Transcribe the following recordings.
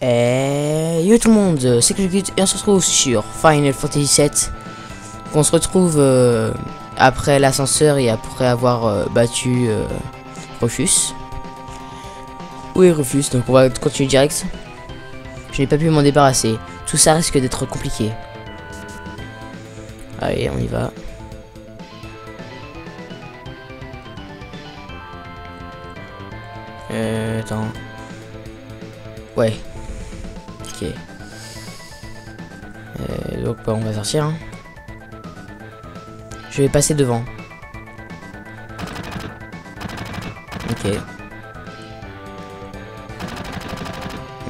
Et yo tout le monde, c'est Clickut et on se retrouve sur Final Fantasy VII. On se retrouve après l'ascenseur et après avoir battu Rufus. Oui, Rufus, donc on va continuer direct. Je n'ai pas pu m'en débarrasser. Tout ça risque d'être compliqué. Allez, on y va. Attends. Ouais. Ok. Donc bah, on va sortir. Hein. Je vais passer devant. Ok.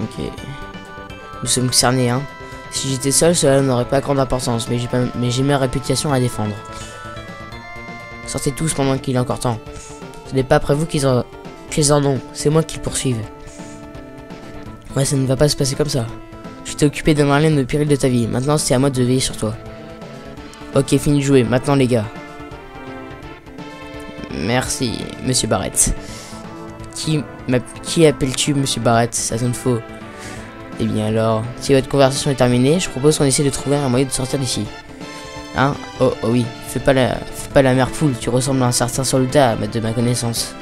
Ok. Nous sommes cernés, hein. Si j'étais seul, cela n'aurait pas grande importance, mais j'ai ma réputation à défendre. Sortez tous pendant qu'il est encore temps. Ce n'est pas après vous qu'ils en ont, c'est moi qui le poursuive. Ouais, ça ne va pas se passer comme ça. Je t'ai occupé d'un marlène de péril de ta vie. Maintenant, c'est à moi de veiller sur toi. Ok, fini de jouer. Maintenant, les gars. Merci, Monsieur Barrett. Qui appelles-tu, Monsieur Barrett? Ça sonne faux. Eh bien alors, si votre conversation est terminée, je propose qu'on essaie de trouver un moyen de sortir d'ici. Hein? Oh oui, fais pas la mère poule. Tu ressembles à un certain soldat de ma connaissance.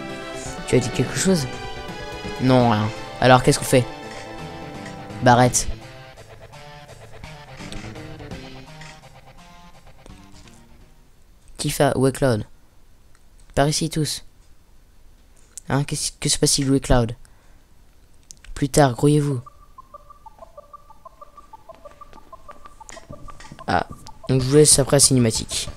Tu as dit quelque chose? Non, rien. Alors, qu'est-ce qu'on fait? Barrett. Tifa, où est Cloud? Par ici tous. Hein, que se passe-t-il? Où est Cloud? Plus tard, grouillez-vous. Ah, donc je vous laisse après la cinématique.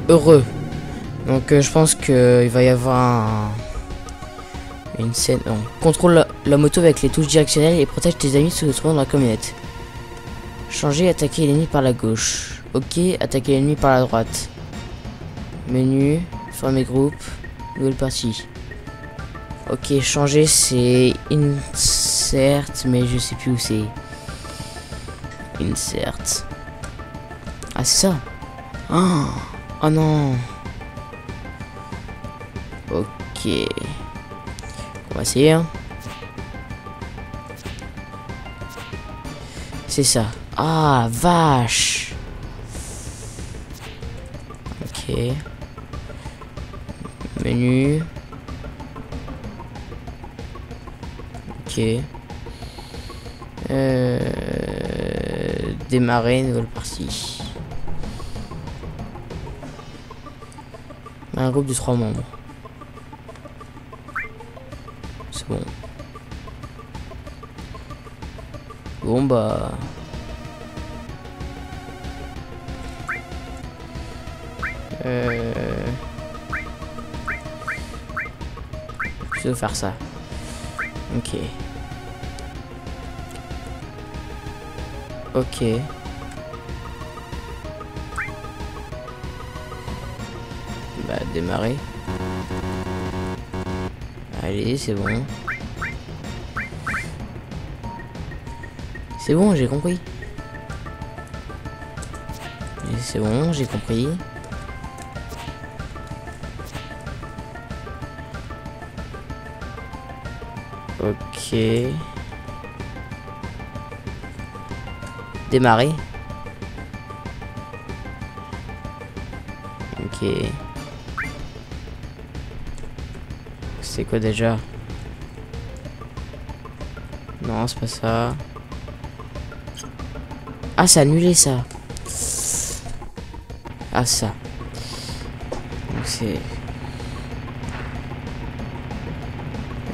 Heureux. Donc je pense que il va y avoir une scène. On contrôle la moto avec les touches directionnelles et protège tes amis se trouvant dans la camionnette. Changer, attaquer l'ennemi par la gauche. Ok, attaquer l'ennemi par la droite. Menu, former groupe, nouvelle partie. Ok, changer c'est insert, mais je sais plus où c'est. Insert. Ah c'est ça. Oh non. Ok. On va essayer. Hein. C'est ça. Ah, vache. Ok. Menu. Ok. Démarrer, nouvelle partie. Un groupe de 3 membres. C'est bon. Bon bah. Je vais faire ça. Ok. Ok. Bah, démarrer. Allez, c'est bon. C'est bon, j'ai compris. C'est bon, j'ai compris. Ok. Démarrer. Ok. C'est quoi déjà? Non, c'est pas ça. Ah, c'est annulé ça. Ah, ça. Donc c'est...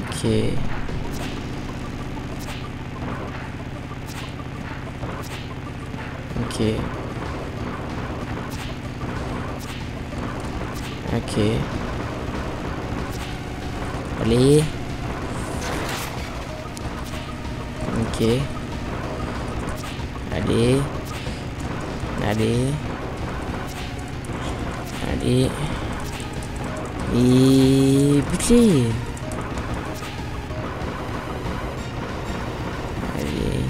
Ok. Ok. Ok. Allez. Ok. Allez. Allez. Allez. Et bute-les. Allez.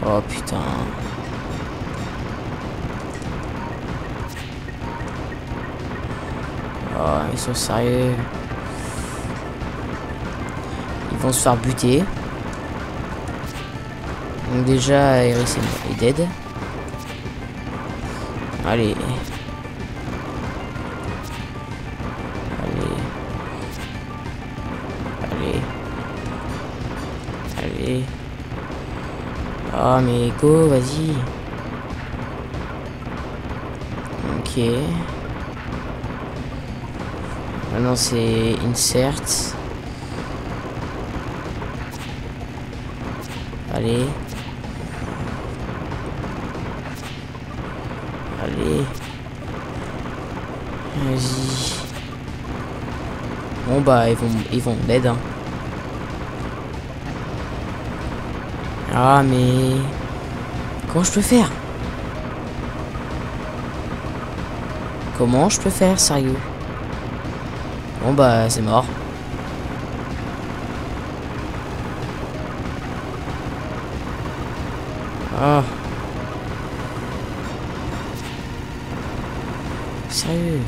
Oh putain. Oh, ils sont sérieux. Ils vont se faire buter. Donc déjà, Iris est dead. Allez. Allez. Allez. Allez. Oh mais go, vas-y. Ok. Maintenant c'est insert. Allez. Allez. Vas-y. Bon bah ils vont dead hein. Ah mais comment je peux faire? Comment je peux faire, sérieux? Bon bah c'est mort. Ah. Sérieux?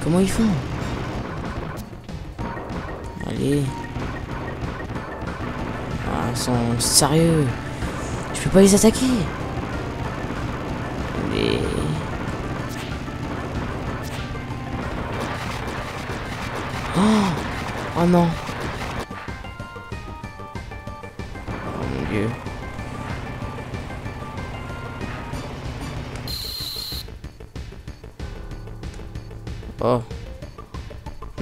Comment ils font? Allez. Ah, ils sont sérieux. Je peux pas les attaquer. Allez. Oh, oh non. Oh mon dieu. Oh.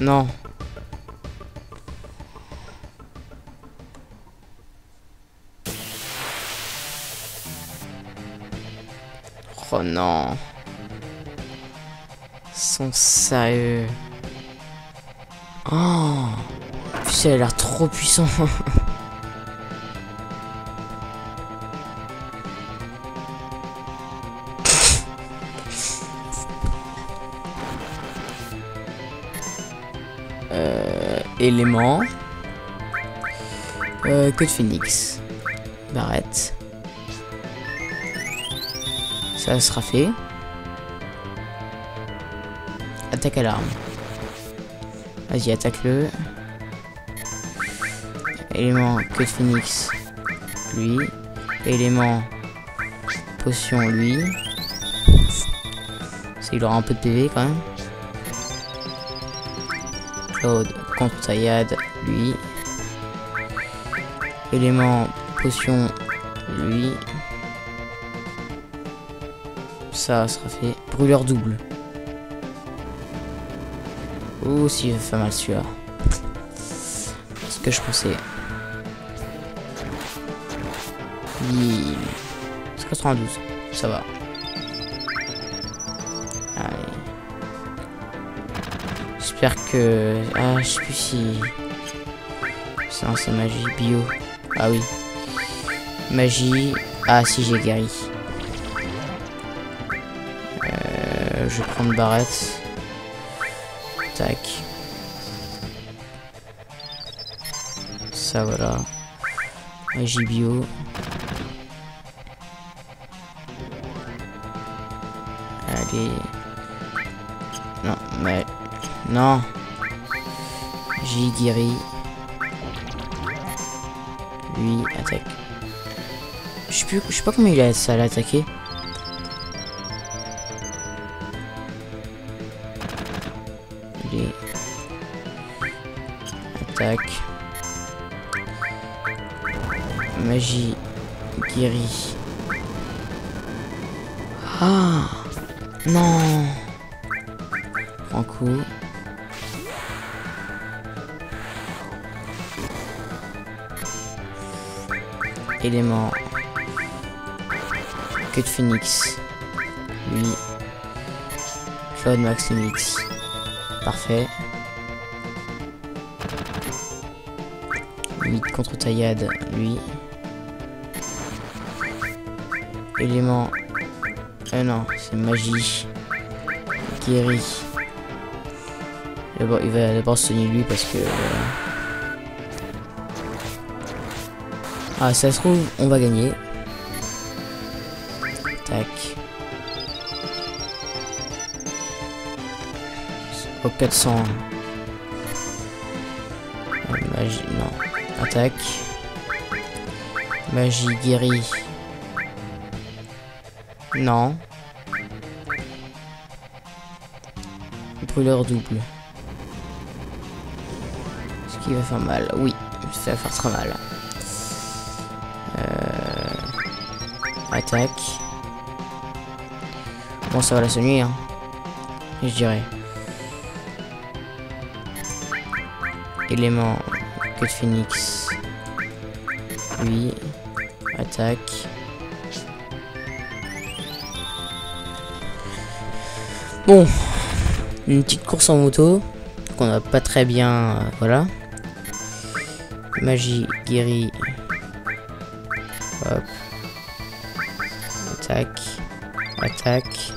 Non. Oh non. Ils sont sérieux. Oh. Putain, il a l'air trop puissant. Élément. Code Phoenix. Barrette. Ça sera fait. Attaque à l'arme. Vas-y, attaque-le. Élément Code Phoenix. Lui. Élément Potion, lui. Il aura un peu de PV quand même. Cloud contre Taillade, lui. Élément Potion, lui. Ça sera fait. Brûleur double. Oh, si il fait mal celui-là. C'est ce que je pensais. C'est 92. Ça va. Allez. J'espère que... Ah, je sais plus si... Non, c'est magie. Bio. Ah oui. Magie. Ah, si, j'ai guéri. Je vais prendre barrette. Tac. Ça, voilà. Magie bio. Allez. Non, mais... Non. J'ai guéri. Lui, attaque. Je sais pas comment il a ça à l'attaquer. Allez. Attaque. Magie guéri. Ah non. Un coup. Élément. Queue de Phoenix. Lui. Cloud max limite. Parfait. Limite contre taillade, lui. Élément. Non, c'est magie. Guéri. D'abord, il va d'abord soigner lui parce que. Ah, ça se trouve, on va gagner. Tac. Au 400. Magie, non. Attaque. Magie guérie. Non. Brûleur double. Est-ce qu'il va faire mal? Oui, ça va faire très mal. Attaque. Bon, ça va la soigner, hein. Je dirais. Élément. Queue de phénix. Oui. Attaque. Bon. Une petite course en moto. Qu'on a pas très bien. Voilà. Magie guérie. Hop. Attaque. Attaque.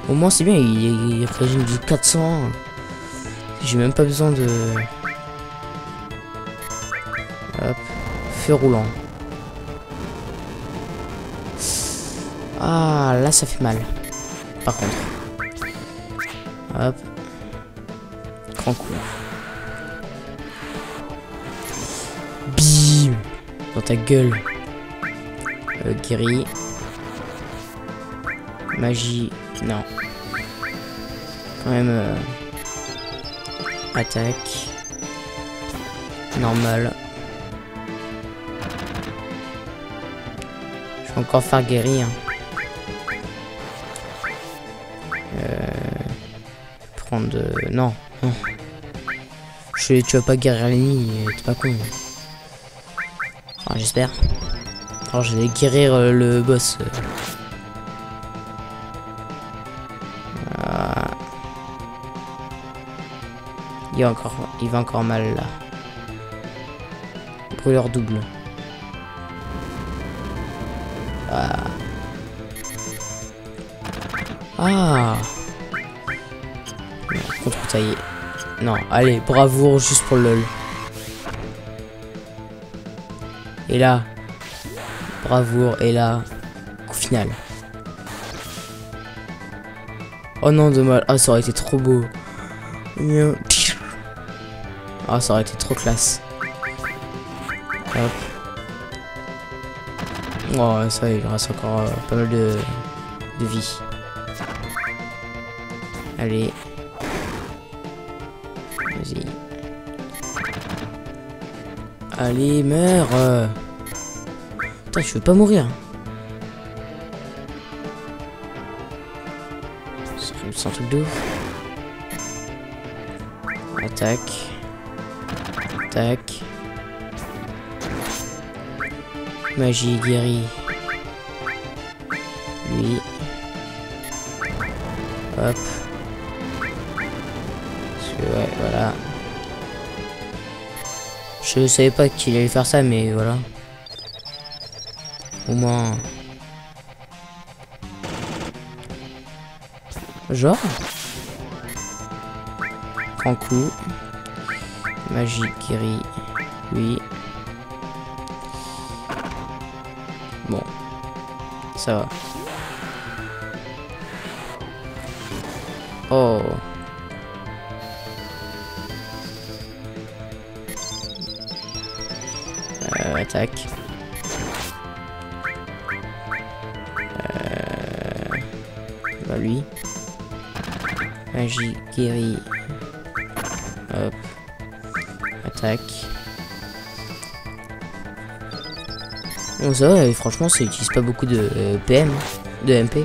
Au moins c'est bien, il régime du 400. J'ai même pas besoin de... Hop. Feu roulant. Ah, là ça fait mal. Par contre. Hop. Grand coup. Bim. Dans ta gueule. Guéri. Magie. Non. Quand même. Attaque. Normal. Je vais encore faire guérir. Prendre. Non. Non. Tu vas pas guérir l'ennemi. T'es pas con. Enfin, j'espère. Alors je vais guérir le boss. Il va encore mal là. Brûleur double. Ah. Ah. Contre-taillé. Non, allez, bravoure juste pour le lol. Et là. Bravoure, et là. Coup final. Oh non, dommage. Ah, ça aurait été trop beau. Ah, ça aurait été trop classe. Hop. Oh, ça, il reste encore pas mal de vie. Allez. Vas-y. Allez, meurs. Putain, je veux pas mourir. C'est un truc de ouf. Attaque. Attaque. Magie guérie. Lui. Hop. Ouais, voilà. Je savais pas qu'il allait faire ça, mais voilà. Au moins. Genre. Grand coup. Magie guérie. Oui. Bon. Ça va. Oh. Attaque. Bah lui. Magie guérie. Hop. Attaque. Bon ça va, franchement ça utilise pas beaucoup de PM. De MP.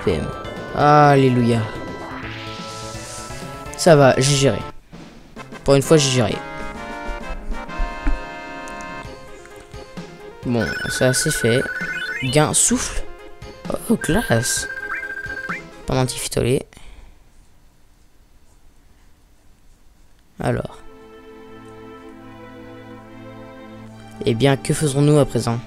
PM. Alléluia. Ça va, j'ai géré. Pour une fois j'ai géré. Bon, ça c'est fait. Gain souffle. Oh, classe. Pendentif isolé. Alors. Eh bien, que faisons-nous à présent?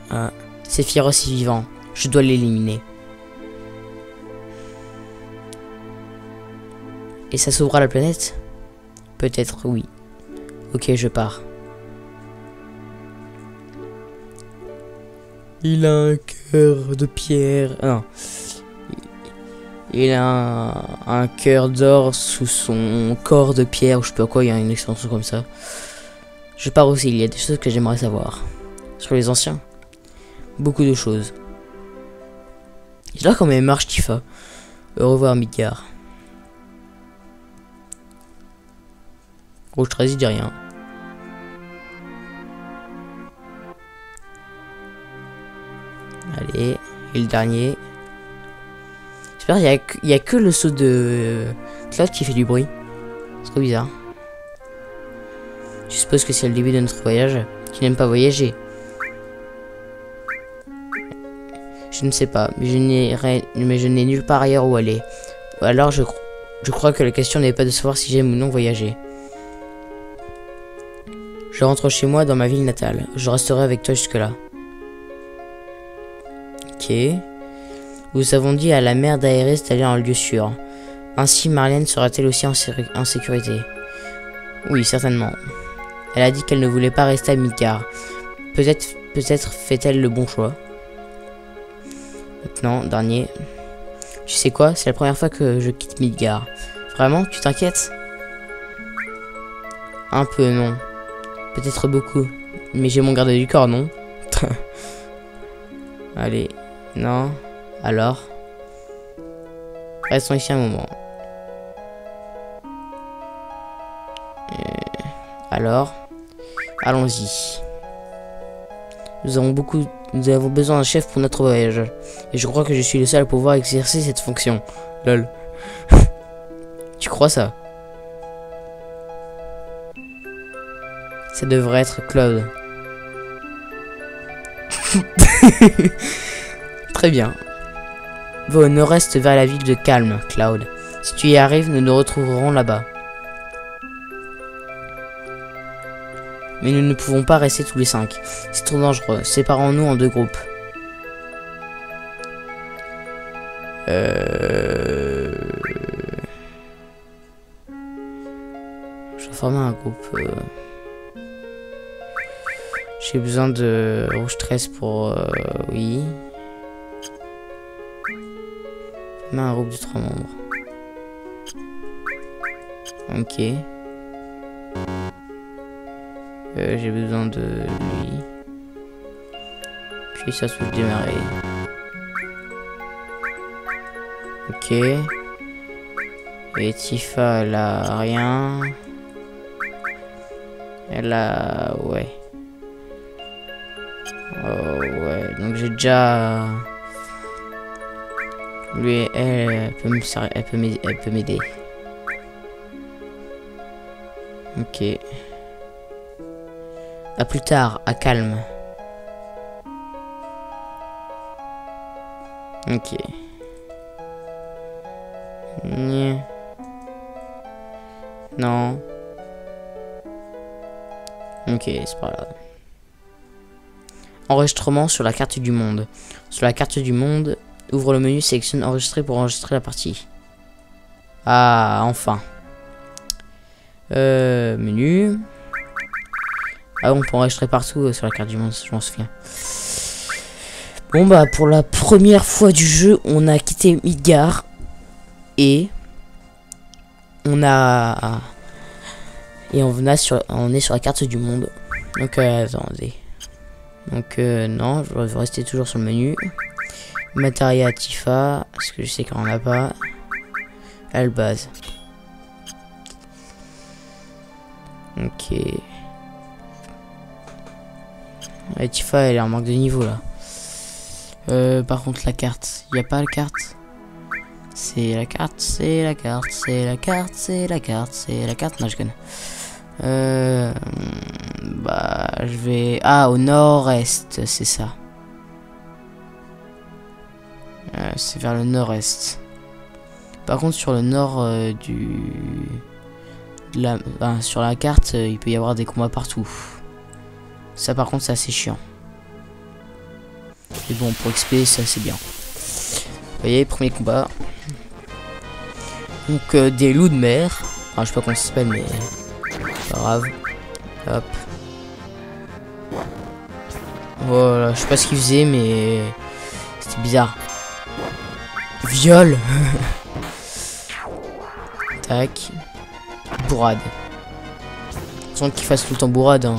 Ah, Sephiroth est vivant. Je dois l'éliminer. Et ça sauvera la planète? Peut-être oui. Ok, je pars. Il a un cœur de pierre. Non. Il a un cœur d'or sous son corps de pierre, ou je sais pas quoi, il y a une extension comme ça. Je pars aussi, il y a des choses que j'aimerais savoir. Sur les anciens. Beaucoup de choses. J'adore quand même marche Tifa. Au revoir Midgar. Rouge 13, il dit rien. Allez, et le dernier. J'espère qu'il y a que le saut de Cloud qui fait du bruit. C'est trop bizarre. Je suppose que c'est le début de notre voyage. Tu n'aimes pas voyager? Je ne sais pas, mais je n'ai nulle part ailleurs où aller. Alors je crois que la question n'est pas de savoir si j'aime ou non voyager. Je rentre chez moi dans ma ville natale. Je resterai avec toi jusque-là. Ok. Nous avons dit à la mère d'Aerys d'aller en lieu sûr. Ainsi Marlène sera-t-elle aussi en sécurité? Oui, certainement. Elle a dit qu'elle ne voulait pas rester à Midgar. Peut-être fait-elle le bon choix. Maintenant, dernier. Tu sais quoi? C'est la première fois que je quitte Midgar. Vraiment? Tu t'inquiètes? Un peu, non. Peut-être beaucoup. Mais j'ai mon garde du corps, non? Allez. Non. Alors? Restons ici un moment. Alors? Allons-y. Nous avons besoin d'un chef pour notre voyage. Et je crois que je suis le seul à pouvoir exercer cette fonction. Lol. Tu crois ça? Ça devrait être Cloud. Très bien. Va au nord-est vers la ville de Calme, Cloud. Si tu y arrives, nous nous retrouverons là-bas. Mais nous ne pouvons pas rester tous les 5. C'est trop dangereux. Séparons-nous en 2 groupes. Je vais former un groupe. J'ai besoin de rouge 13 pour... oui. Former un groupe de 3 membres. Ok. J'ai besoin de lui. Puis ça se démarrer. Ok. Et Tifa, elle a rien. Elle a... ouais. Oh ouais. Donc j'ai déjà... lui, elle peut m'aider. Ok. À plus tard, à Calme. Ok. Non. Ok, c'est pas grave. Enregistrement sur la carte du monde. Sur la carte du monde, ouvre le menu, sélectionne enregistrer pour enregistrer la partie. Ah, enfin. Menu. Ah, on peut enregistrer partout sur la carte du monde, je m'en souviens. Bon bah pour la première fois du jeu, on a quitté Midgar et on est sur la carte du monde. Donc attendez. Donc non, je vais rester toujours sur le menu. Matériel à Tifa, parce que je sais qu'on en a pas. Elle base. Ok. Et Tifa elle est en manque de niveau là. Par contre la carte, il n'y a pas la carte. C'est la carte, c'est la carte, c'est la carte, c'est la carte, c'est la carte. Non je connais. Bah, je vais... Ah, au nord-est, c'est ça. C'est vers le nord-est. Par contre, sur le nord sur la carte, il peut y avoir des combats partout. Ça, par contre, c'est assez chiant. Mais bon, pour XP, c'est assez bien. Vous voyez, premier combat. Donc, des loups de mer. Enfin, je sais pas comment ça s'appelle, mais... Pas grave. Hop. Voilà, je sais pas ce qu'il faisait, mais... C'était bizarre. Viol. Tac. Bourrade. Sans qu'il fasse tout le temps bourrade, hein.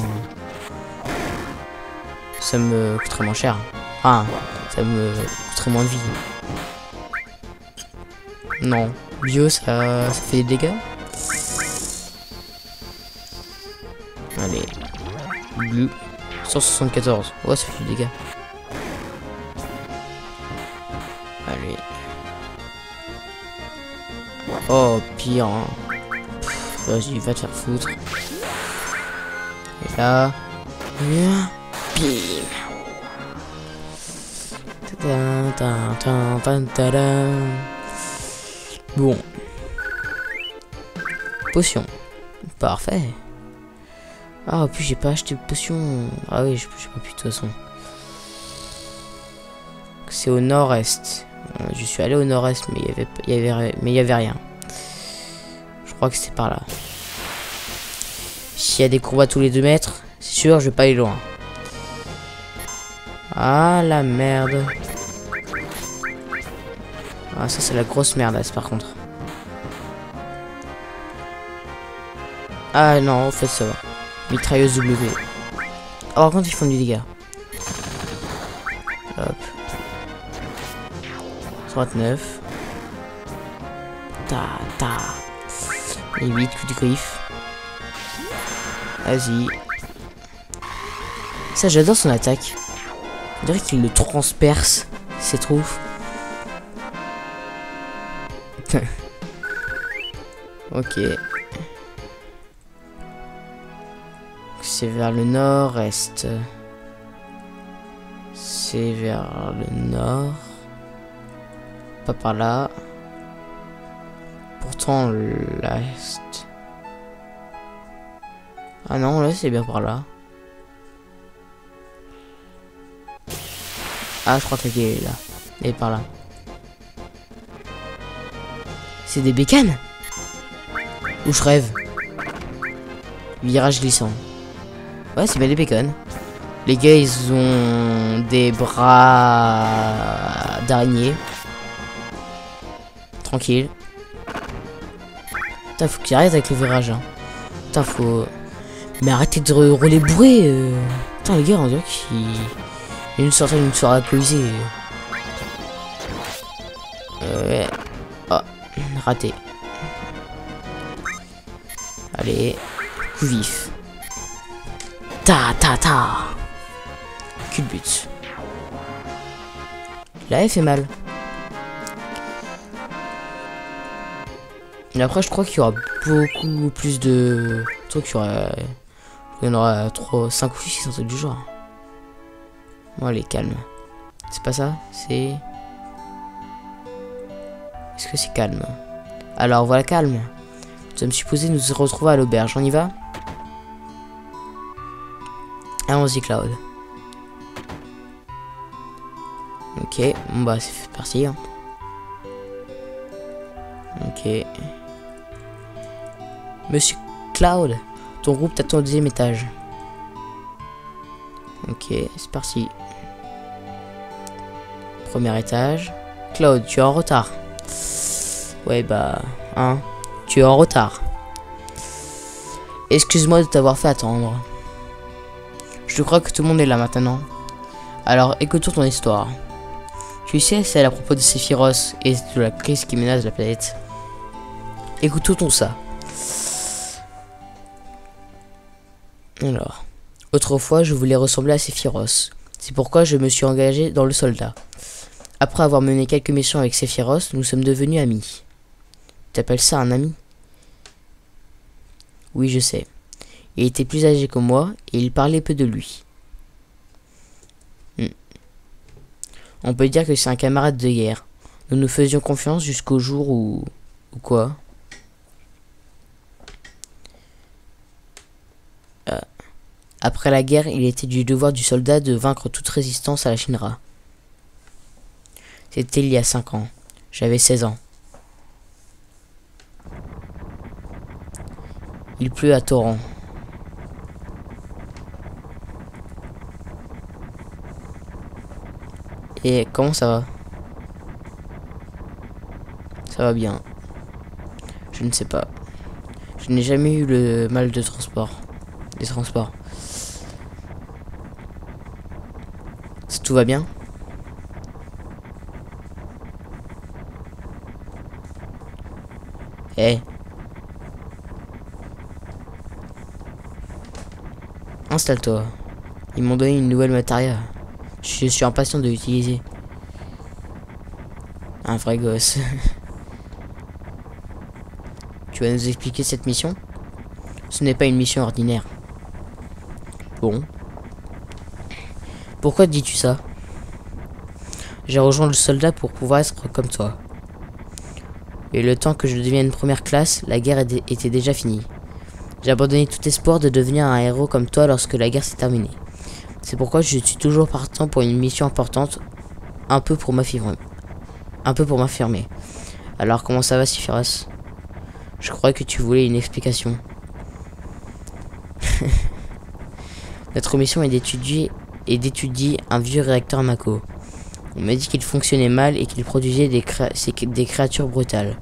Ça me coûterait moins cher. Ah, ça me coûterait moins de vie. Non. Bio, ça fait des dégâts. Allez. Bleu. 174. Ouais, ça fait des dégâts. Allez. Oh, pire. Hein. Vas-y, va te faire foutre. Et là. Bim. Bon. Potion. Parfait. Ah, en plus, j'ai pas acheté de potion. Ah oui, j'ai pas pu de toute façon. C'est au nord-est. Je suis allé au nord-est, mais il y avait rien. Je crois que c'est par là. S'il y a des combats tous les 2 mètres, c'est sûr, je vais pas aller loin. Ah, la merde. Ah, ça, c'est la grosse merdasse, par contre. Ah, non, en fait, ça va. Mitrailleuse W. Oh, par contre, ils font du dégât. Hop. 39. Ta. Et 8 coups de griffe. Vas-y. Ça, j'adore son attaque. On dirait qu'il le transperce. C'est trop ouf. Ok. C'est vers le nord-est. C'est vers le nord. Pas par là. Pourtant, l'est. Ah non, là, c'est bien par là. Ah, je crois que la gueule est là. Elle est par là. C'est des bécanes? Ou je rêve? Virage glissant. Ouais, c'est bien des bécanes. Les gars, ils ont des bras d'araignée. Tranquille. Putain, faut qu'ils arrêtent avec le virage. Hein. Putain, faut... Mais arrêtez de rouler bourré. Putain, les gars, on dirait qu'il... Il y a une soirée alcoolisée. Ouais. Oh, raté. Allez. Coup vif. Ta. Culbute. Là, elle fait mal. Mais après, je crois qu'il y aura beaucoup plus de trucs. Il y en aura 3, 5 ou 6, un truc du genre. Bon, allez, calme. C'est pas ça? C'est... Est-ce que c'est calme? Alors, voilà, calme. Nous sommes supposés nous retrouver à l'auberge. On y va? Allons-y, Cloud. Ok, bon bah, c'est parti. Hein. Ok. Monsieur Cloud, ton groupe t'attend au 2e étage. Ok, c'est parti. 1er étage. Cloud, tu es en retard. Ouais, bah, hein, tu es en retard. Excuse-moi de t'avoir fait attendre. Je crois que tout le monde est là maintenant. Alors, écoutons ton histoire. Tu sais, c'est à propos de Sephiroth et de la crise qui menace la planète. Écoutons ça. Alors, autrefois, je voulais ressembler à Sephiroth. C'est pourquoi je me suis engagé dans le soldat. Après avoir mené quelques missions avec Sephiroth, nous sommes devenus amis. T'appelles ça un ami? Oui, je sais. Il était plus âgé que moi et il parlait peu de lui. On peut dire que c'est un camarade de guerre. Nous nous faisions confiance jusqu'au jour où... Ou quoi? Après la guerre, il était du devoir du soldat de vaincre toute résistance à la Shinra. C'était il y a 5 ans. J'avais 16 ans. Il pleut à torrent. Et comment ça va? Ça va bien. Je ne sais pas. Je n'ai jamais eu le mal de transport. Des transports. Tout va bien? Eh. Installe-toi. Ils m'ont donné une nouvelle matériel. Je suis impatient de l'utiliser. Un vrai gosse. Tu vas nous expliquer cette mission? Ce n'est pas une mission ordinaire. Bon. Pourquoi dis-tu ça? J'ai rejoint le soldat pour pouvoir être comme toi. Et le temps que je devienne première classe, la guerre était déjà finie. J'ai abandonné tout espoir de devenir un héros comme toi lorsque la guerre s'est terminée. C'est pourquoi je suis toujours partant pour une mission importante, un peu pour m'affirmer. Alors comment ça va, Sephiroth? Je crois que tu voulais une explication. Notre mission est d'étudier un vieux réacteur Mako. On m'a dit qu'il fonctionnait mal et qu'il produisait des créatures brutales.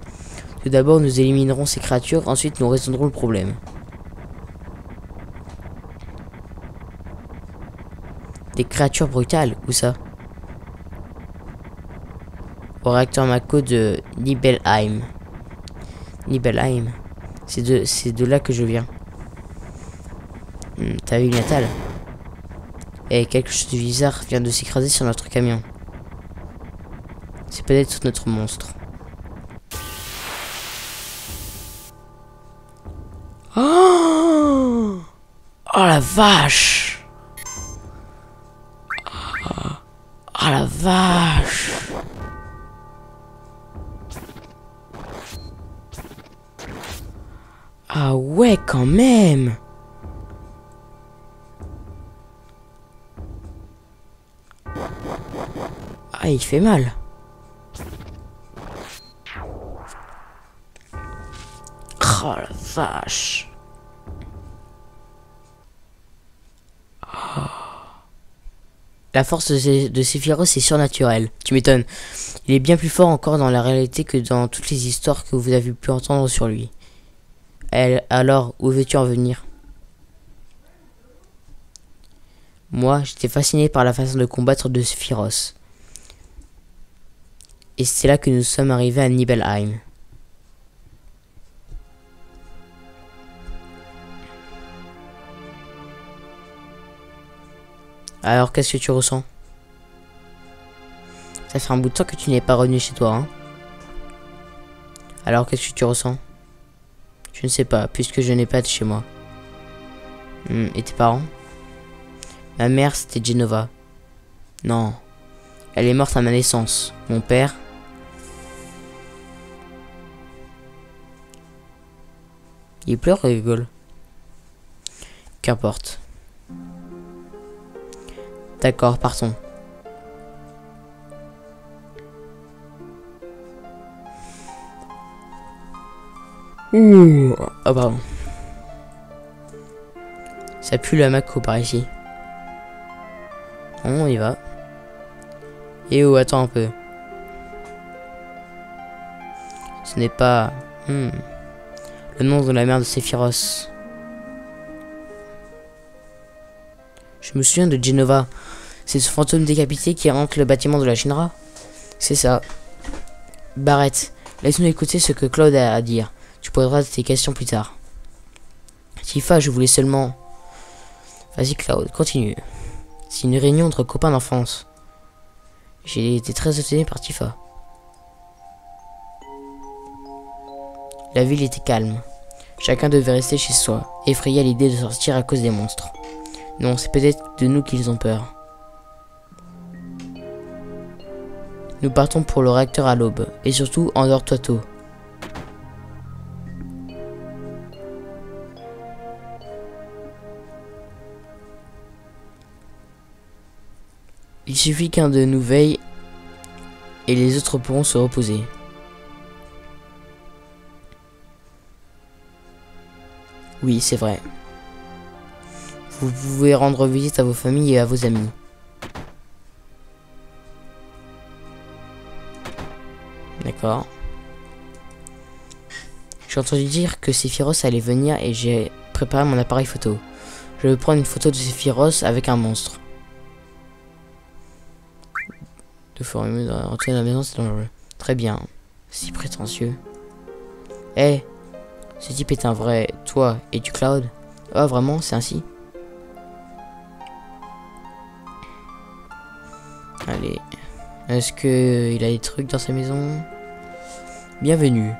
Tout d'abord, nous éliminerons ces créatures, ensuite nous résoudrons le problème. Des créatures brutales, où ça? Au réacteur Mako de Nibelheim. Nibelheim. C'est de là que je viens. Ta ville natale. Et quelque chose de bizarre vient de s'écraser sur notre camion. C'est peut-être notre monstre. Oh, oh la vache! Oh la vache! Ah ouais, quand même! Ah, il fait mal. Oh la vache. Oh. La force de Sephiroth est surnaturelle. Tu m'étonnes. Il est bien plus fort encore dans la réalité que dans toutes les histoires que vous avez pu entendre sur lui. Alors, où veux-tu en venir? Moi, j'étais fasciné par la façon de combattre de Sephiroth. Et c'est là que nous sommes arrivés à Nibelheim. Alors, qu'est-ce que tu ressens? Ça fait un bout de temps que tu n'es pas revenu chez toi, hein? Alors, qu'est-ce que tu ressens? Je ne sais pas, puisque je n'ai pas de chez moi. Et tes parents? Ma mère, c'était Jenova. Non. Elle est morte à ma naissance. Mon père... Il pleure ou il rigole? Qu'importe. D'accord, partons. Ouh. Oh pardon. Ça pue la Mako par ici. On y va. Et oh, attends un peu. Ce n'est pas... le nom de la mère de Sephiroth. Je me souviens de Jenova. C'est ce fantôme décapité qui rentre le bâtiment de la Shinra. C'est ça. Barrett, laisse-nous écouter ce que Claude a à dire. Tu poseras tes questions plus tard. Tifa, je voulais seulement... Vas-y Claude, continue. C'est une réunion entre copains d'enfance. J'ai été très étonné par Tifa. La ville était calme. Chacun devait rester chez soi, effrayé à l'idée de sortir à cause des monstres. Non, c'est peut-être de nous qu'ils ont peur. Nous partons pour le réacteur à l'aube, et surtout endors-toi tôt. Il suffit qu'un de nous veille et les autres pourront se reposer. Oui, c'est vrai. Vous pouvez rendre visite à vos familles et à vos amis. D'accord. J'ai entendu dire que Sephiroth allait venir et j'ai préparé mon appareil photo. Je vais prendre une photo de Sephiroth avec un monstre. De former rentrer dans la maison, c'est dangereux. Très bien. Si prétentieux. Eh, ce type est un vrai. Toi, es-tu Cloud? Oh, vraiment, c'est ainsi? Allez. Est-ce que il a des trucs dans sa maison? Bienvenue.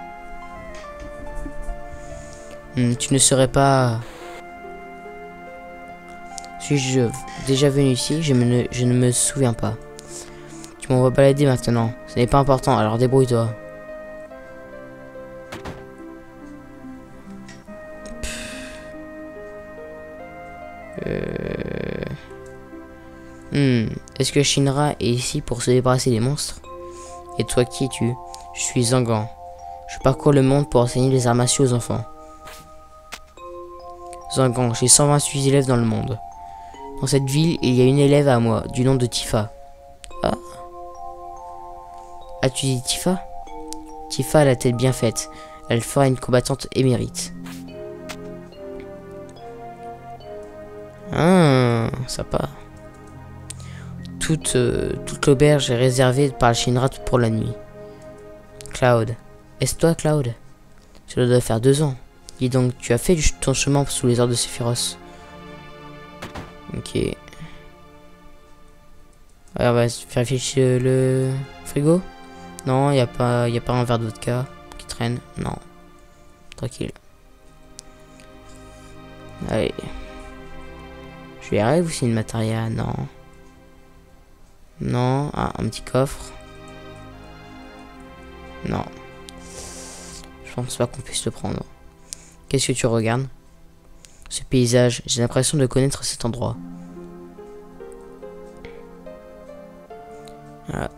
Tu ne serais pas... Suis-je déjà venu ici? Je ne me souviens pas. Tu m'envoies balader maintenant. Ce n'est pas important, alors débrouille-toi. Est-ce que Shinra est ici pour se débarrasser des monstres? Et toi, qui es-tu? Je suis Zangan. Je parcours le monde pour enseigner les arts martiaux aux enfants. Zangan, j'ai 128 élèves dans le monde. Dans cette ville, il y a une élève à moi, du nom de Tifa. Ah. As-tu dit Tifa? Tifa a la tête bien faite. Elle fera une combattante émérite. Ah, sympa. Toute l'auberge est réservée par le Shinra pour la nuit. Cloud. Est-ce toi, Cloud? Cela doit faire 2 ans. Dis donc, tu as fait ton chemin sous les ordres de Sephiroth. Ok. Alors, on va vérifier le frigo. Non, il n'y a pas un verre de vodka qui traîne. Non. Tranquille. Allez. Je verrai, vous c'est une matériel. Non. Non. Ah, un petit coffre. Non. Je pense pas qu'on puisse le prendre. Qu'est-ce que tu regardes? Ce paysage, j'ai l'impression de connaître cet endroit. Ah.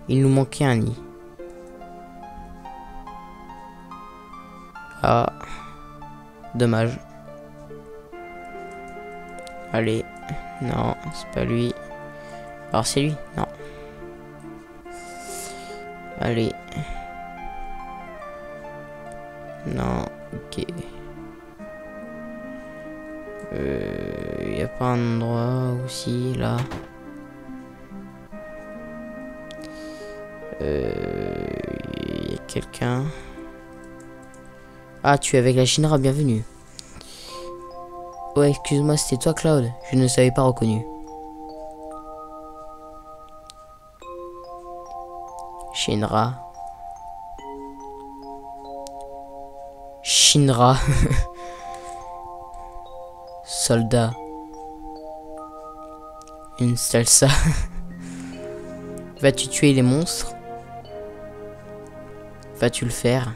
Il nous manquait un nid. Ah. Dommage. Allez. Non, c'est pas lui. Alors c'est lui? Non. Allez. Non, ok. Y a pas un endroit aussi, là? Y a quelqu'un? Ah, tu es avec la Shinra, bienvenue. Ouais, excuse-moi, c'était toi, Cloud? Je ne savais pas reconnu. Shinra. Shinra. Soldat. Une salsa. Vas-tu tuer les monstres? Vas-tu le faire?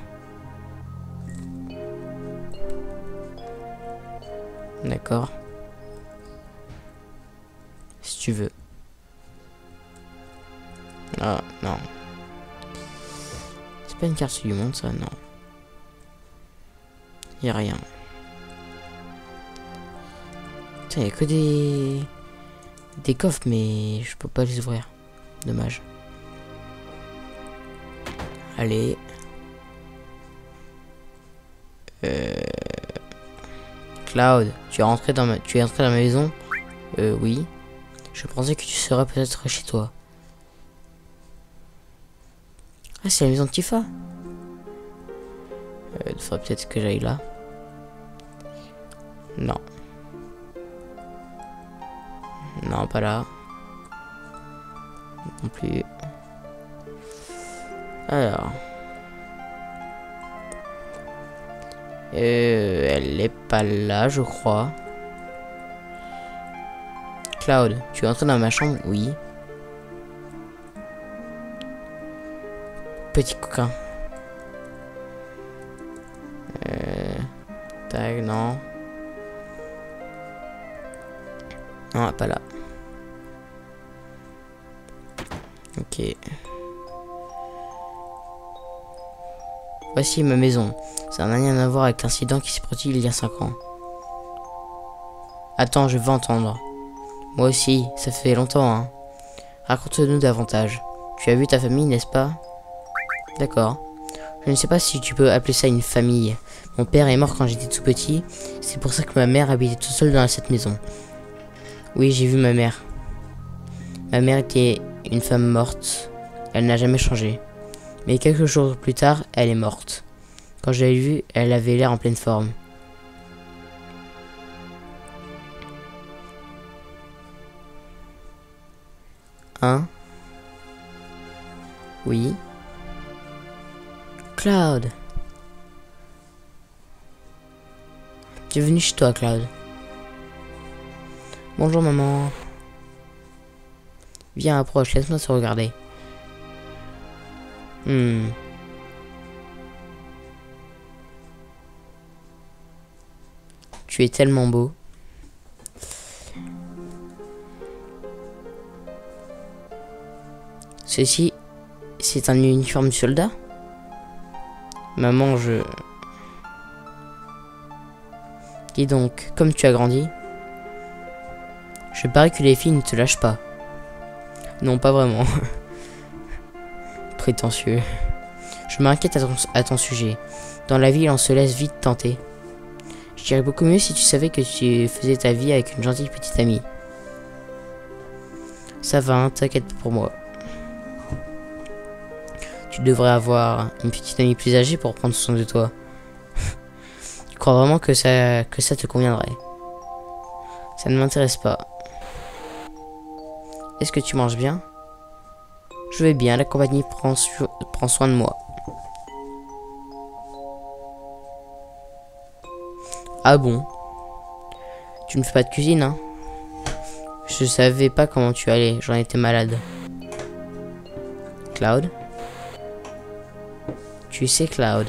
D'accord. Si tu veux. Ah, non. C'est pas une carte du monde, ça, non. Y a rien. Putain, y a que des coffres, mais je peux pas les ouvrir. Dommage. Allez. Cloud, tu es entré dans ma maison? Oui. Je pensais que tu serais peut-être chez toi. Ah, c'est la maison de Tifa. Il faudrait peut-être que j'aille là. Non. Non, pas là. Non plus. Alors. Elle est pas là, je crois. Cloud, tu es entré dans ma chambre? Oui. Petit coquin. Tac, non. Non, pas là. Ok. Voici ma maison. Ça n'a rien à voir avec l'incident qui s'est produit il y a 5 ans. Attends, je veux entendre. Moi aussi, ça fait longtemps, hein. Raconte-nous davantage. Tu as vu ta famille, n'est-ce pas? D'accord. Je ne sais pas si tu peux appeler ça une famille. Mon père est mort quand j'étais tout petit. C'est pour ça que ma mère habitait toute seule dans cette maison. Oui, j'ai vu ma mère. Ma mère était une femme morte. Elle n'a jamais changé. Mais quelques jours plus tard, elle est morte. Quand je l'ai vue, elle avait l'air en pleine forme. Hein? Oui. Cloud. Bienvenue chez toi, Cloud. Bonjour, maman. Viens, approche, laisse-moi te regarder. Tu es tellement beau. Ceci, c'est un uniforme de soldat? Maman, je... Dis donc, comme tu as grandi, je parie que les filles ne te lâchent pas. Non, pas vraiment. Prétentieux. Je m'inquiète à ton sujet. Dans la vie, on se laisse vite tenter. Je dirais beaucoup mieux si tu savais que tu faisais ta vie avec une gentille petite amie. Ça va, hein, t'inquiète pour moi. Tu devrais avoir une petite amie plus âgée pour prendre soin de toi. Tu crois vraiment que ça te conviendrait? Ça ne m'intéresse pas. Est-ce que tu manges bien? Je vais bien, la compagnie prend soin de moi. Ah bon? Tu ne fais pas de cuisine, hein? Je savais pas comment tu allais, j'en étais malade. Cloud? Tu sais, Cloud.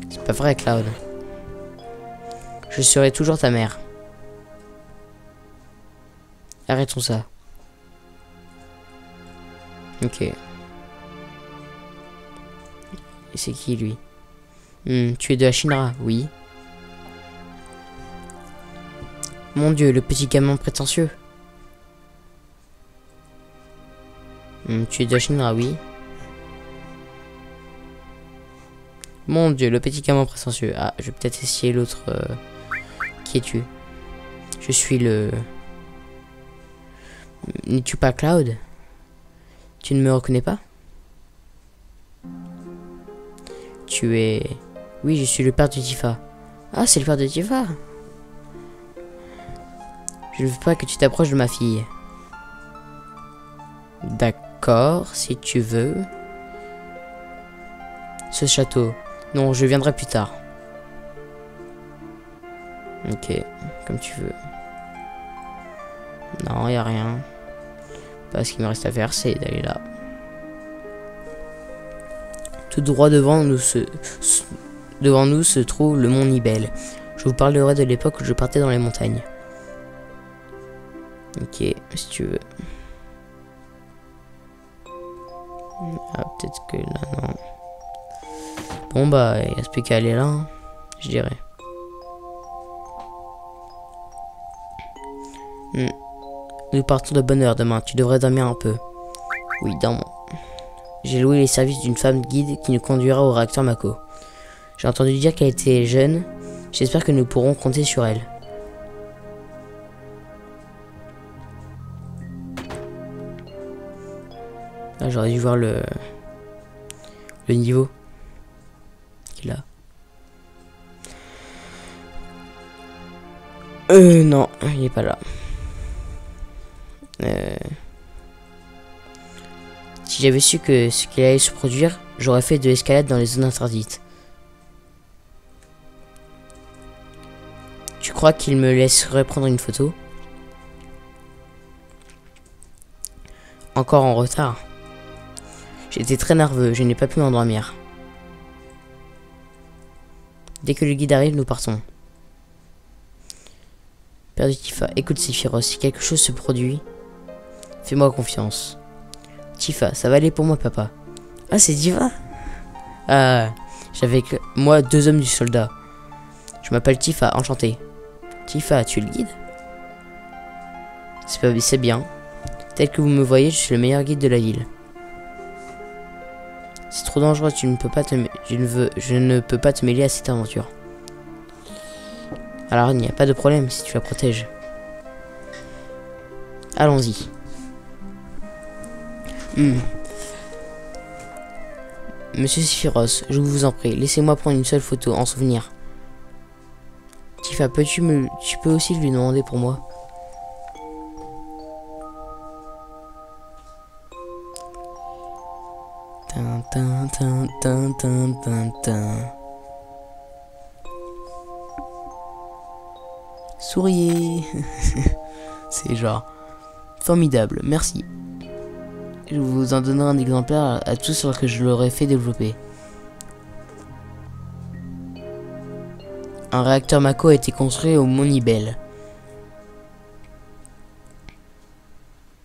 C'est pas vrai, Cloud. Je serai toujours ta mère. Arrêtons ça. Ok. Et c'est qui, lui? Tu es de la Shinra? Oui. Mon Dieu, le petit gamin prétentieux. Tu es de la Shinra? Oui. Mon Dieu, le petit gamin prétentieux. Ah, je vais peut-être essayer l'autre. Qui es-tu? Je suis le... N'es-tu pas Cloud? Tu ne me reconnais pas? Tu es... Oui, je suis le père de Tifa. Ah, c'est le père de Tifa. Je ne veux pas que tu t'approches de ma fille. D'accord, si tu veux. Ce château. Non, je viendrai plus tard. Ok, comme tu veux. Non, y a rien. Pas ce qu'il me reste à faire, c'est d'aller là. Tout droit devant nous se trouve le mont Nibel. Je vous parlerai de l'époque où je partais dans les montagnes. Ok, si tu veux. Ah, peut-être que là, non. Bon, bah, il reste plus qu'à aller là, hein, je dirais. Nous partons de bonne heure demain. Tu devrais dormir un peu. Oui, dors. J'ai loué les services d'une femme guide qui nous conduira au réacteur Mako. J'ai entendu dire qu'elle était jeune. J'espère que nous pourrons compter sur elle. Ah, j'aurais dû voir le niveau qu'il a. Non, il est pas là. Si j'avais su que ce qu'il allait se produire, j'aurais fait de l'escalade dans les zones interdites. crois qu'il me laisserait prendre une photo? Encore en retard. J'étais très nerveux, je n'ai pas pu m'endormir. Dès que le guide arrive, nous partons. Père de Tifa, écoute Sephiroth, si quelque chose se produit, fais-moi confiance. Tifa, ça va aller pour moi, papa. Ah, c'est Tifa? Ah, j'avais avec moi 2 hommes du soldat. Je m'appelle Tifa, enchanté. Tifa, tu es le guide? C'est bien. Tel que vous me voyez, je suis le meilleur guide de la ville. C'est trop dangereux, je ne peux pas te mêler à cette aventure. Alors il n'y a pas de problème si tu la protèges. Allons-y. Monsieur Sephiroth, je vous en prie, laissez-moi prendre une seule photo en souvenir. Tifa, tu peux aussi lui demander pour moi? Souriez. C'est genre formidable, merci. Je vous en donnerai un exemplaire à tous sur que je l'aurais fait développer. Un réacteur Mako a été construit au Mont Nibel.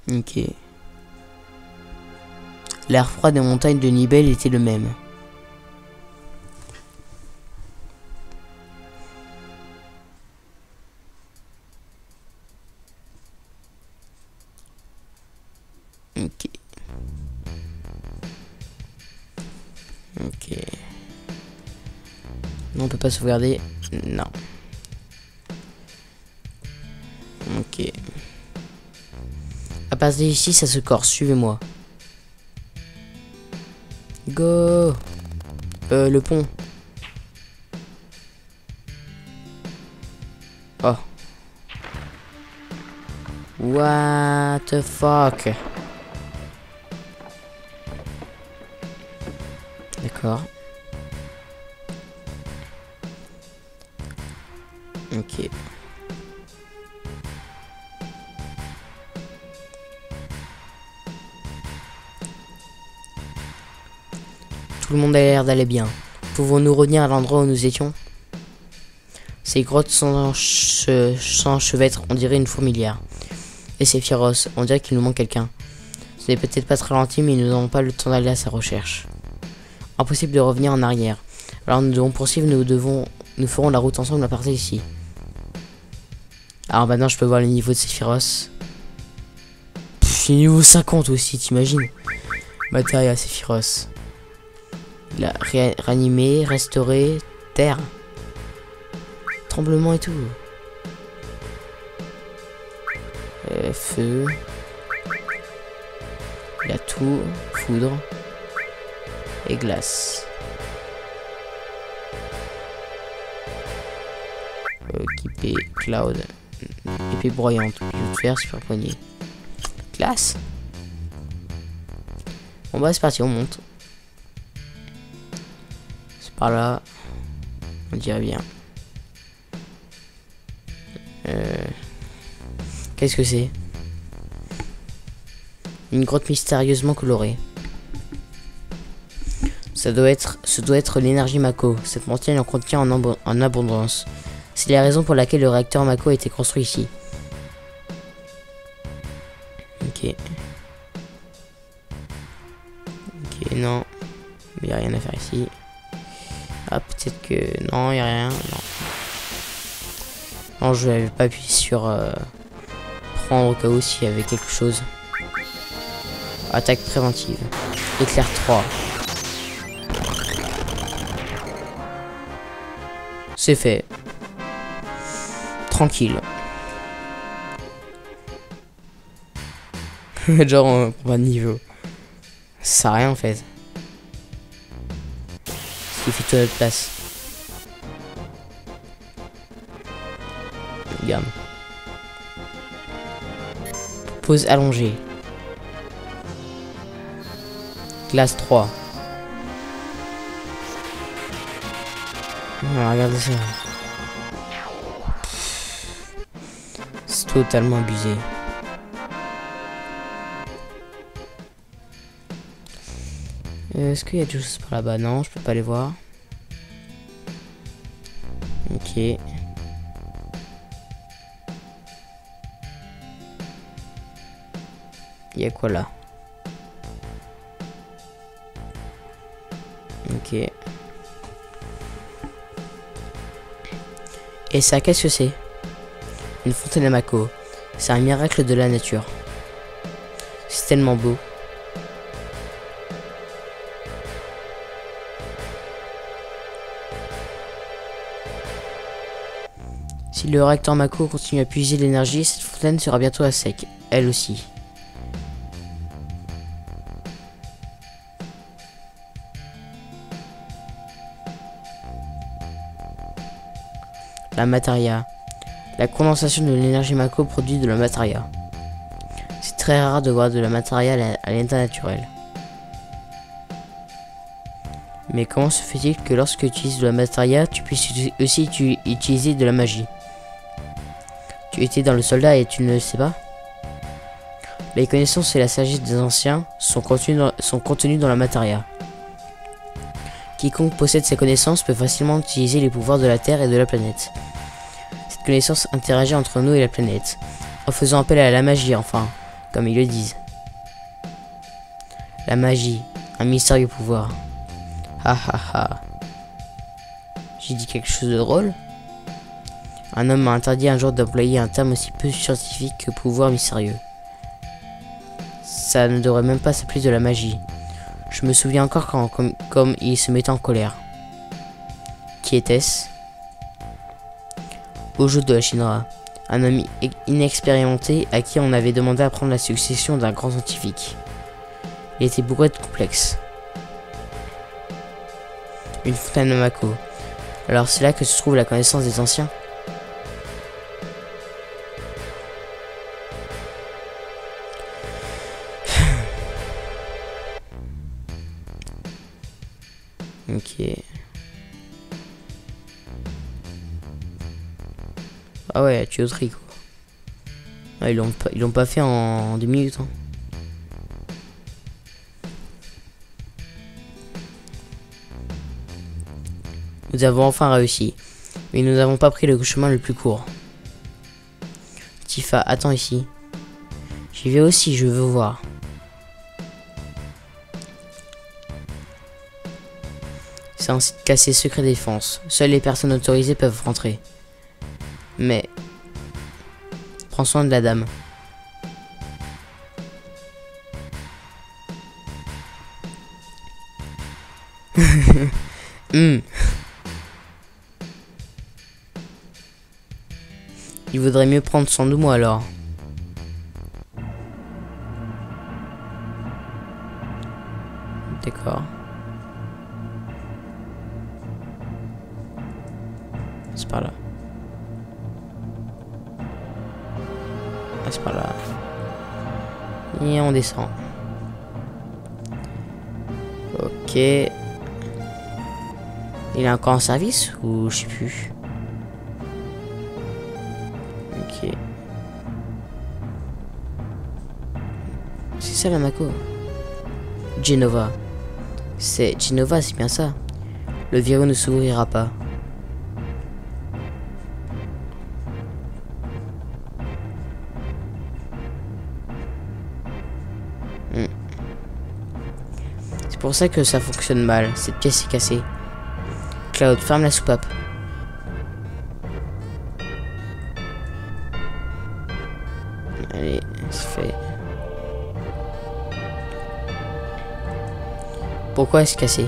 Ok. L'air froid des montagnes de Nibel était le même. Ok. Ok. Non, on peut pas sauvegarder. Non. Ok. À partir d'ici, ça se corse. Suivez-moi. Go. Le pont. Oh. What the fuck. D'accord. Ok. Tout le monde a l'air d'aller bien. Pouvons-nous revenir à l'endroit où nous étions? Ces grottes s'enchevêtrent, on dirait une fourmilière. Et Sephiroth, on dirait qu'il nous manque quelqu'un. Ce n'est peut-être pas très gentil, mais nous n'avons pas le temps d'aller à sa recherche. Impossible de revenir en arrière. Alors nous devons poursuivre, nous ferons la route ensemble à partir d'ici. Alors maintenant je peux voir le niveau de Sephiroth. Pff, niveau 50 aussi, t'imagines? Matériel Sephiroth. Il a ranimé, restauré, terre. Tremblement et tout. Feu. Il a tout. Foudre. Et glace. Équipé Cloud. Épée broyante. Bijou de fer, super poignée. Glace. Bon bah c'est parti, on monte. C'est par là. On dirait bien. Qu'est-ce que c'est? Une grotte mystérieusement colorée. Ce doit être l'énergie Mako. Cette montagne en contient en abondance. C'est la raison pour laquelle le réacteur Mako a été construit ici. Ok. Ok, non. Il n'y a rien à faire ici. Ah, peut-être que... Non, il n'y a rien. Non. Non, je n'avais pas appuyé sur... prendre au cas où s'il y avait quelque chose. Attaque préventive. Éclair 3. C'est fait. Tranquille. Genre on prend pas de niveau. Ça sert à rien en fait. Il suffit de notre place. Regarde. Pose allongée. Classe 3. Regardez ça. totalement abusé. Est-ce qu'il y a des choses par là-bas? Non, je peux pas les voir. Ok. Il y a quoi là? Ok. Et ça, qu'est-ce que c'est? Une fontaine à Mako. C'est un miracle de la nature. C'est tellement beau. Si le réacteur Mako continue à puiser l'énergie, cette fontaine sera bientôt à sec, elle aussi. La materia. La condensation de l'énergie Mako produit de la materia. C'est très rare de voir de la materia à l'état naturel. Mais comment se fait-il que lorsque tu utilises de la materia, tu puisses aussi utiliser de la magie? Tu étais dans le soldat et tu ne le sais pas? Les connaissances et la sagesse des anciens sont contenues dans la materia. Quiconque possède ces connaissances peut facilement utiliser les pouvoirs de la Terre et de la planète. Cette connaissance interagit entre nous et la planète, en faisant appel à la magie, enfin, comme ils le disent. La magie, un mystérieux pouvoir. Ha ha ha. J'ai dit quelque chose de drôle? Un homme m'a interdit un jour d'employer un terme aussi peu scientifique que pouvoir mystérieux. Ça ne devrait même pas s'appeler de la magie. Je me souviens encore comme il se mettait en colère. Qui était-ce? Ojo de la Shinra, un homme inexpérimenté à qui on avait demandé à prendre la succession d'un grand scientifique. Il était bourré de complexes. Une fontaine de Mako. Alors c'est là que se trouve la connaissance des anciens? Ok. Ah ouais, tuyauterie quoi. Ah, ils l'ont pas fait en 2 minutes. Hein. Nous avons enfin réussi. Mais nous n'avons pas pris le chemin le plus court. Tifa, attends ici. J'y vais aussi, je veux voir. C'est un site classé secret défense. Seules les personnes autorisées peuvent rentrer. Mais... prends soin de la dame. Il vaudrait mieux prendre soin de moi alors. D'accord. C'est par là. Ah, c'est par là. Et on descend. Ok. Il est encore en service ou je sais plus. Ok. C'est ça la Mako. Jenova. C'est Jenova, c'est bien ça. Le verrou ne s'ouvrira pas. C'est pour ça que ça fonctionne mal. Cette pièce est cassée. Cloud, ferme la soupape. Allez, c'est fait. Pourquoi est-ce cassé?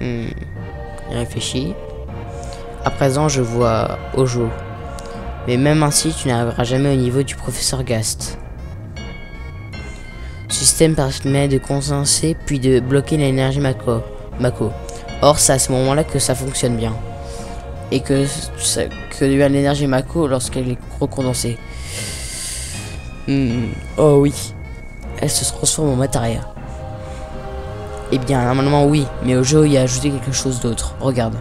Il réfléchit. À présent, je vois Ojo. Mais même ainsi, tu n'arriveras jamais au niveau du professeur Gast. Ce système permet de condenser puis de bloquer l'énergie Mako. Or, c'est à ce moment-là que ça fonctionne bien. Et que devient l'énergie Mako lorsqu'elle est recondensée. Oh oui. Elle se transforme en materia. Eh bien, normalement oui, mais Ojo y a ajouté quelque chose d'autre. Regarde.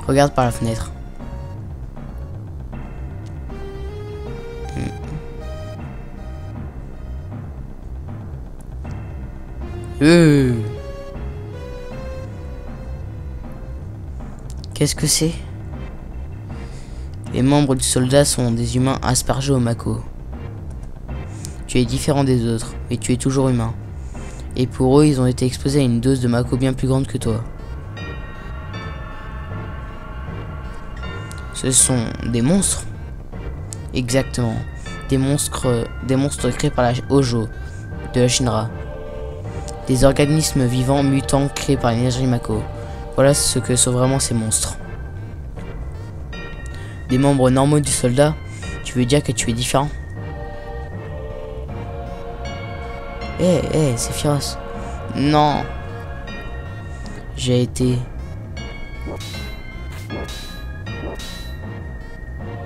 Regarde par la fenêtre. Qu'est-ce que c'est? Les membres du soldat sont des humains aspergés au Mako. Tu es différent des autres, mais tu es toujours humain. Et pour eux, ils ont été exposés à une dose de Mako bien plus grande que toi. Ce sont des monstres? Exactement. Des monstres créés par la Hojo, de la Shinra. Des organismes vivants mutants créés par l'énergie Mako. Voilà ce que sont vraiment ces monstres. Des membres normaux du soldat, tu veux dire que tu es différent? C'est féroce. Non. J'ai été...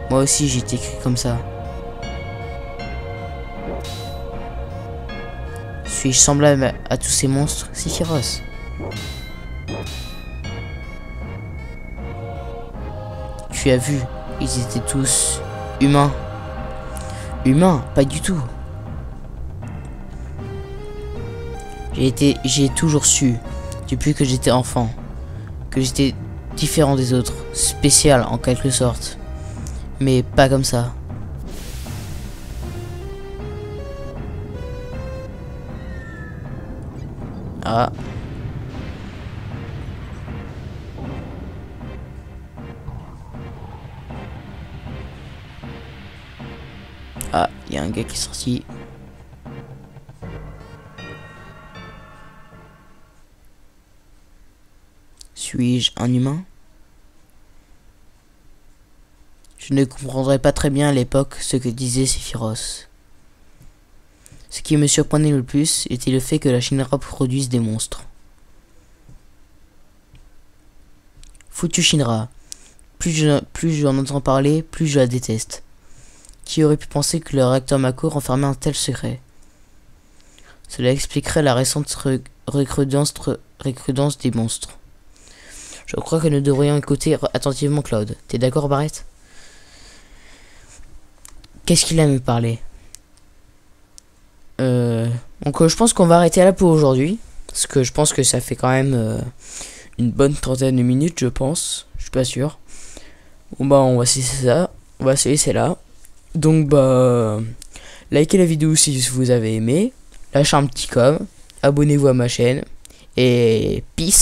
Moi aussi j'ai été écrit comme ça. Suis-je semblable à tous ces monstres? C'est féroce. Tu as vu, ils étaient tous humains. Humains, pas du tout. J'ai toujours su, depuis que j'étais enfant, que j'étais différent des autres, spécial en quelque sorte. Mais pas comme ça. Ah. Ah, il y a un gars qui est sorti. Suis-je un humain? Je ne comprendrais pas très bien à l'époque ce que disait Sephiroth. Ce qui me surprenait le plus était le fait que la Shinra produise des monstres. Foutu Shinra. Plus j'en entends parler, plus je la déteste. Qui aurait pu penser que le réacteur Mako renfermait un tel secret? Cela expliquerait la récente recrudescence des monstres. Je crois que nous devrions écouter attentivement Cloud. T'es d'accord, Barrett? Qu'est-ce qu'il a à me parler? Donc je pense qu'on va arrêter là pour aujourd'hui. Parce que je pense que ça fait quand même une bonne trentaine de minutes, je pense. Je suis pas sûr. Bon bah on va se laisser ça. On va se laisser là. Donc bah likez la vidéo si vous avez aimé. Lâchez un petit com. Abonnez-vous à ma chaîne. Et peace.